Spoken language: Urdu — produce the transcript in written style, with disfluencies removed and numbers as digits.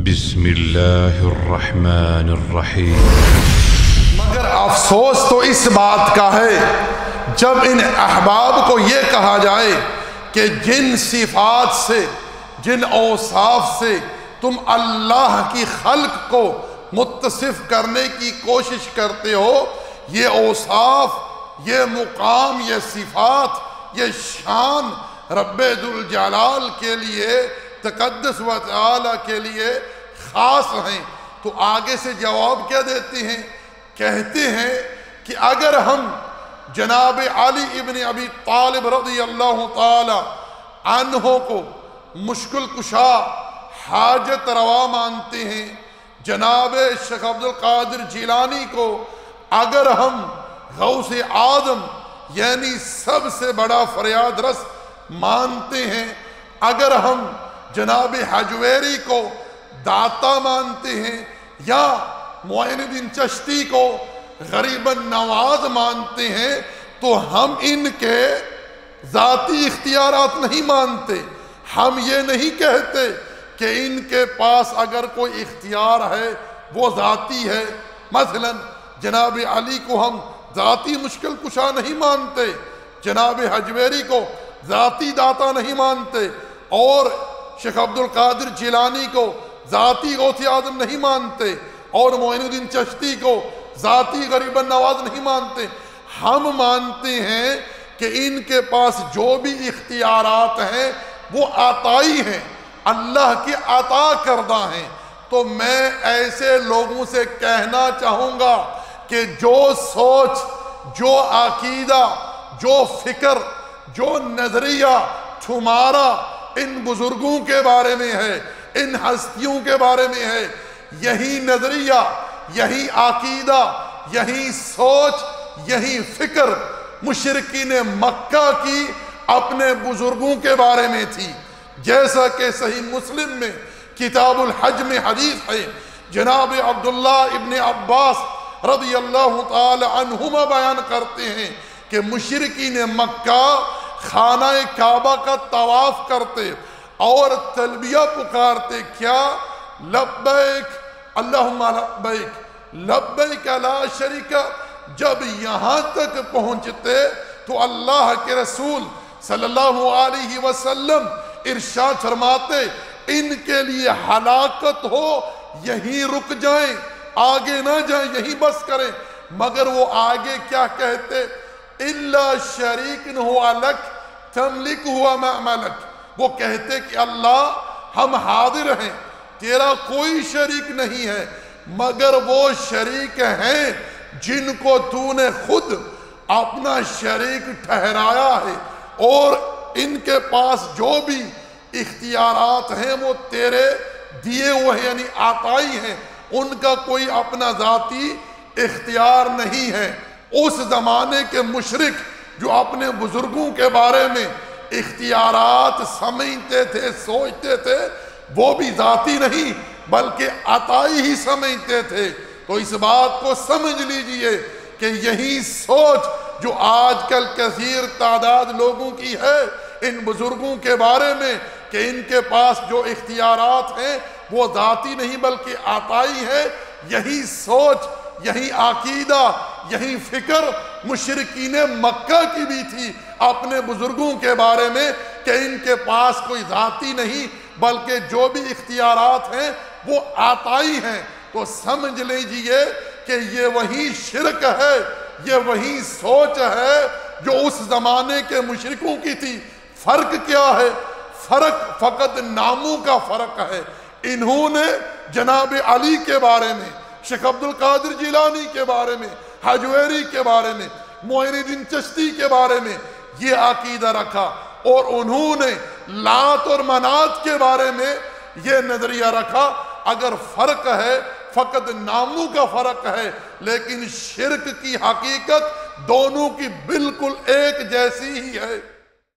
بسم اللہ الرحمن الرحیم۔ مگر افسوس تو اس بات کا ہے جب ان احباب کو یہ کہا جائے کہ جن صفات سے، جن اوصاف سے تم اللہ کی خلق کو متصف کرنے کی کوشش کرتے ہو، یہ اوصاف، یہ مقام، یہ صفات، یہ شان رب ذوالجلال کے لیے، تقدس و تعالی کے لیے خاص ہیں، تو آگے سے جواب کیا دیتے ہیں؟ کہتے ہیں کہ اگر ہم جناب علی ابن ابی طالب رضی اللہ تعالی عنہ کو مشکل کشا، حاجت روا مانتے ہیں، جناب شیخ عبدالقادر جیلانی کو اگر ہم غوث اعظم یعنی سب سے بڑا فریاد رس مانتے ہیں، اگر ہم جناب حجویری کو داتا مانتے ہیں، یا معین الدین چشتی کو غریب نواز مانتے ہیں، تو ہم ان کے ذاتی اختیارات نہیں مانتے۔ ہم یہ نہیں کہتے کہ ان کے پاس اگر کوئی اختیار ہے وہ ذاتی ہے۔ مثلا جناب علی کو ہم ذاتی مشکل کشا نہیں مانتے، جناب حجویری کو ذاتی داتا نہیں مانتے، اور شیخ عبدالقادر جیلانی کو ذاتی غوث اعظم نہیں مانتے، اور معین الدین چشتی کو ذاتی غریب نواز نہیں مانتے۔ ہم مانتے ہیں کہ ان کے پاس جو بھی اختیارات ہیں وہ عطائی ہیں، اللہ کی عطا کردہ ہیں۔ تو میں ایسے لوگوں سے کہنا چاہوں گا کہ جو سوچ، جو عقیدہ، جو فکر، جو نظریہ تمہارا ان بزرگوں کے بارے میں ہے، ان ہستیوں کے بارے میں ہے، یہی نظریہ، یہی عقیدہ، یہی سوچ، یہی فکر مشرکین مکہ کی اپنے بزرگوں کے بارے میں تھی۔ جیسا کہ صحیح مسلم میں کتاب الحج میں حدیث ہے، جناب عبداللہ ابن عباس رضی اللہ تعالی عنہما بیان کرتے ہیں کہ مشرکین مکہ خانہ کعبہ کا طواف کرتے اور تلبیہ پکارتے، کیا؟ لبیک اللہم لبیک، لبیک لا شریک۔ جب یہاں تک پہنچتے تو اللہ کے رسول صلی اللہ علیہ وسلم ارشاد فرماتے، ان کے لیے ہلاکت ہو، یہیں رک جائیں، آگے نہ جائیں، یہیں بس کریں۔ مگر وہ آگے کیا کہتے؟ اِلَّا شَرِيكٍ هُوَ لَكَ تَمْلِكُهُ وَمَا مَلَكَ۔ وہ کہتے کہ اللہ ہم حاضر ہیں، تیرا کوئی شریک نہیں ہے، مگر وہ شریک ہیں جن کو تو نے خود اپنا شریک ٹھہرایا ہے، اور ان کے پاس جو بھی اختیارات ہیں وہ تیرے دیے ہوئے ہیں، یعنی عطائی ہیں، ان کا کوئی اپنا ذاتی اختیار نہیں ہے۔ اس زمانے کے مشرک جو اپنے بزرگوں کے بارے میں اختیارات سمجھتے تھے، سوچتے تھے، وہ بھی ذاتی نہیں بلکہ عطائی ہی سمجھتے تھے۔ تو اس بات کو سمجھ لیجئے کہ یہی سوچ جو آج کل کثیر تعداد لوگوں کی ہے ان بزرگوں کے بارے میں، کہ ان کے پاس جو اختیارات ہیں وہ ذاتی نہیں بلکہ عطائی ہے، یہی سوچ، یہی عقیدہ، یہی فکر مشرکین مکہ کی بھی تھی اپنے بزرگوں کے بارے میں، کہ ان کے پاس کوئی ذاتی نہیں بلکہ جو بھی اختیارات ہیں وہ عطائی ہیں۔ تو سمجھ لیجئے کہ یہ وہی شرک ہے، یہ وہی سوچ ہے جو اس زمانے کے مشرکوں کی تھی۔ فرق کیا ہے؟ فرق فقط ناموں کا فرق ہے۔ انہوں نے جناب علی کے بارے میں، شیخ عبدالقادر جیلانی کے بارے میں، حجویری کے بارے میں، معین الدین چشتی کے بارے میں یہ عقیدہ رکھا، اور انہوں نے لات اور منات کے بارے میں یہ نظریہ رکھا۔ اگر فرق ہے فقط ناموں کا فرق ہے، لیکن شرک کی حقیقت دونوں کی بالکل ایک جیسی ہی ہے۔